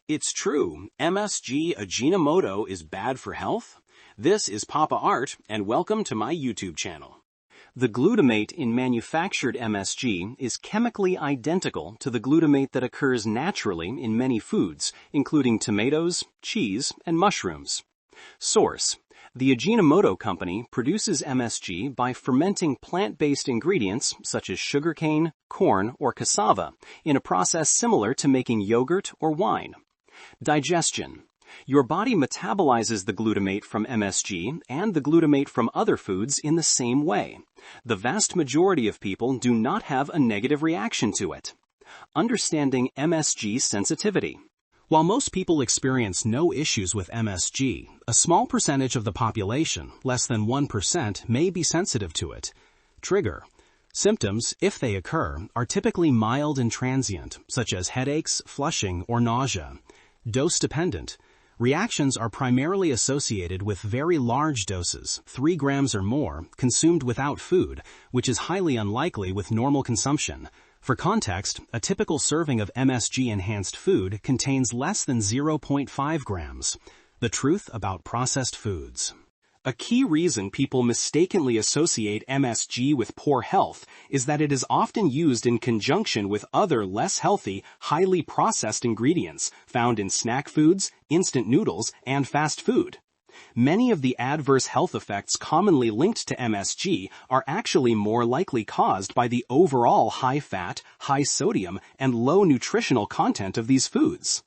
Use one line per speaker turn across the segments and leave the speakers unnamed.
It's true, Msg Ajinomoto is bad for health? This is papaart, and welcome to my YouTube channel. The glutamate in manufactured MSG is chemically identical to the glutamate that occurs naturally in many foods, including tomatoes, cheese, and mushrooms. Source: the Ajinomoto Company produces MSG by fermenting plant-based ingredients such as sugarcane, corn, or cassava in a process similar to making yogurt or wine. Digestion: your body metabolizes the glutamate from MSG and the glutamate from other foods in the same way. The vast majority of people do not have a negative reaction to it. Understanding MSG sensitivity. While most people experience no issues with MSG, a small percentage of the population, less than 1%, may be sensitive to it. Trigger: symptoms, if they occur, are typically mild and transient, such as headaches, flushing, or nausea. Dose-dependent. Reactions are primarily associated with very large doses, 3 grams or more, consumed without food, which is highly unlikely with normal consumption. For context, a typical serving of MSG-enhanced food contains less than 0.5 grams. The truth about processed foods. A key reason people mistakenly associate MSG with poor health is that it is often used in conjunction with other less healthy, highly processed ingredients found in snack foods, instant noodles, and fast food. Many of the adverse health effects commonly linked to MSG are actually more likely caused by the overall high fat, high sodium, and low nutritional content of these foods.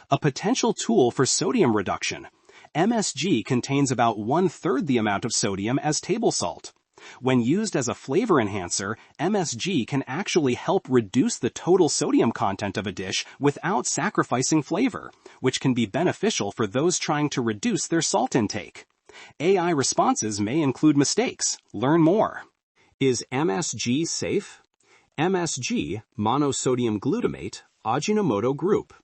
A potential tool for sodium reduction: MSG contains about 1/3 the amount of sodium as table salt. When used as a flavor enhancer, MSG can actually help reduce the total sodium content of a dish without sacrificing flavor, which can be beneficial for those trying to reduce their salt intake. AI responses may include mistakes. Learn more. Is MSG safe? MSG, monosodium glutamate, Ajinomoto group.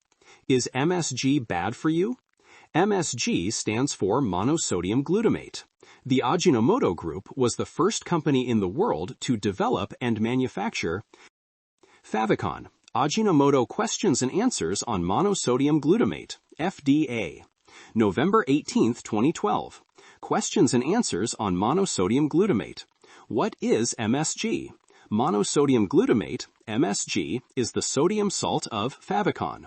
Is MSG bad for you? MSG stands for monosodium glutamate. The Ajinomoto Group was the first company in the world to develop and manufacture favicon, Ajinomoto Questions and Answers on Monosodium Glutamate, FDA. November 18, 2012. Questions and Answers on Monosodium Glutamate. What is MSG? Monosodium glutamate, MSG, is the sodium salt of favicon.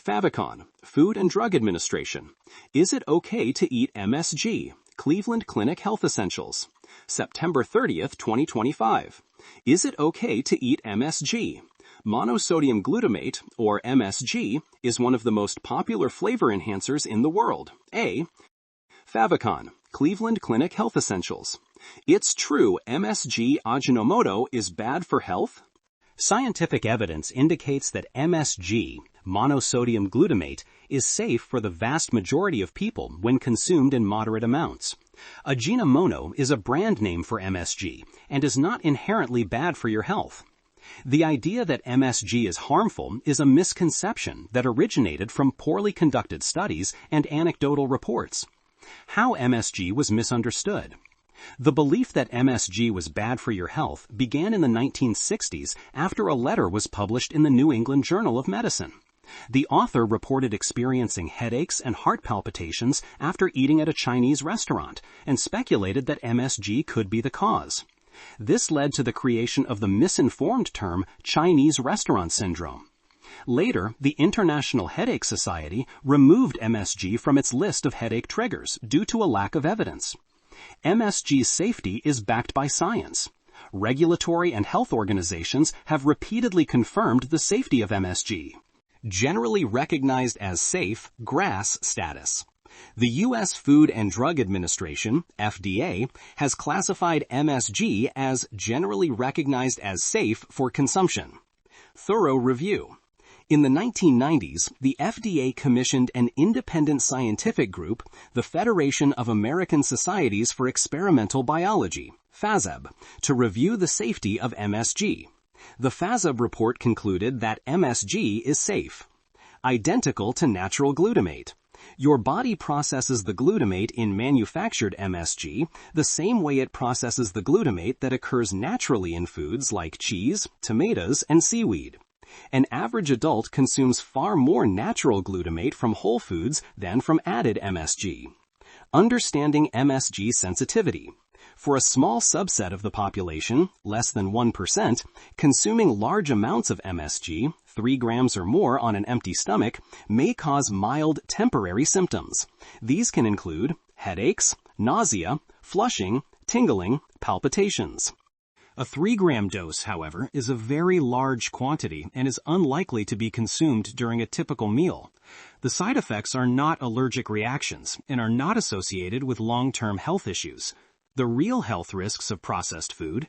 Favicon, Food and Drug Administration. Is it okay to eat MSG? Cleveland Clinic Health Essentials. September 30th, 2025. Is it okay to eat MSG? Monosodium glutamate, or MSG, is one of the most popular flavor enhancers in the world. A. Favicon, Cleveland Clinic Health Essentials. It's true Msg Ajinomoto is bad for health? Scientific evidence indicates that MSG, monosodium glutamate, is safe for the vast majority of people when consumed in moderate amounts. Ajinomoto is a brand name for MSG and is not inherently bad for your health. The idea that MSG is harmful is a misconception that originated from poorly conducted studies and anecdotal reports. How MSG was misunderstood. The belief that MSG was bad for your health began in the 1960s after a letter was published in the New England Journal of Medicine. The author reported experiencing headaches and heart palpitations after eating at a Chinese restaurant and speculated that MSG could be the cause. This led to the creation of the misinformed term Chinese restaurant syndrome. Later, the International Headache Society removed MSG from its list of headache triggers due to a lack of evidence. MSG's safety is backed by science. Regulatory and health organizations have repeatedly confirmed the safety of MSG. Generally recognized as safe, GRAS status. The U.S. Food and Drug Administration, FDA, has classified MSG as generally recognized as safe for consumption. Thorough review. In the 1990s, the FDA commissioned an independent scientific group, the Federation of American Societies for Experimental Biology, FASEB, to review the safety of MSG. The FASEB report concluded that MSG is safe. Identical to natural glutamate. Your body processes the glutamate in manufactured MSG the same way it processes the glutamate that occurs naturally in foods like cheese, tomatoes, and seaweed. An average adult consumes far more natural glutamate from whole foods than from added MSG. Understanding MSG sensitivity. For a small subset of the population, less than 1%, consuming large amounts of MSG, 3 grams or more on an empty stomach, may cause mild temporary symptoms. These can include headaches, nausea, flushing, tingling, palpitations. A 3-gram dose, however, is a very large quantity and is unlikely to be consumed during a typical meal. The side effects are not allergic reactions and are not associated with long-term health issues. The real health risks of processed food.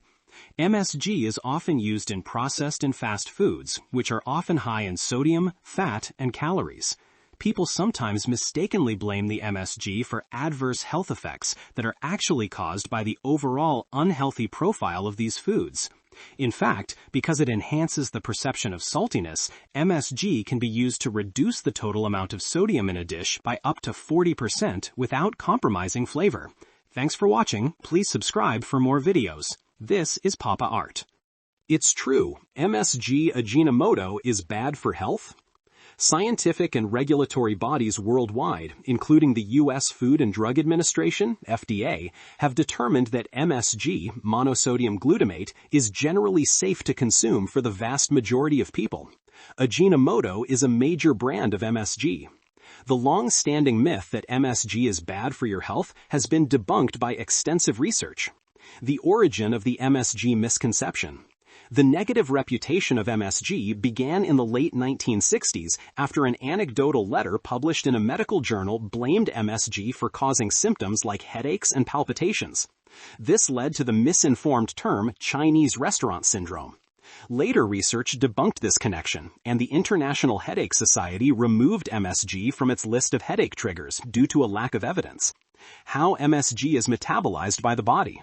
MSG is often used in processed and fast foods, which are often high in sodium, fat, and calories. People sometimes mistakenly blame the MSG for adverse health effects that are actually caused by the overall unhealthy profile of these foods. In fact, because it enhances the perception of saltiness, MSG can be used to reduce the total amount of sodium in a dish by up to 40% without compromising flavor. Thanks for watching. Please subscribe for more videos. This is papaart. It's true, Msg Ajinomoto is bad for health. Scientific and regulatory bodies worldwide, including the U.S. Food and Drug Administration, FDA, have determined that MSG, monosodium glutamate, is generally safe to consume for the vast majority of people. Ajinomoto is a major brand of MSG. The long-standing myth that MSG is bad for your health has been debunked by extensive research. The origin of the MSG misconception. The negative reputation of MSG began in the late 1960s after an anecdotal letter published in a medical journal blamed MSG for causing symptoms like headaches and palpitations. This led to the misinformed term Chinese restaurant syndrome. Later research debunked this connection, and the International Headache Society removed MSG from its list of headache triggers due to a lack of evidence. How MSG is metabolized by the body.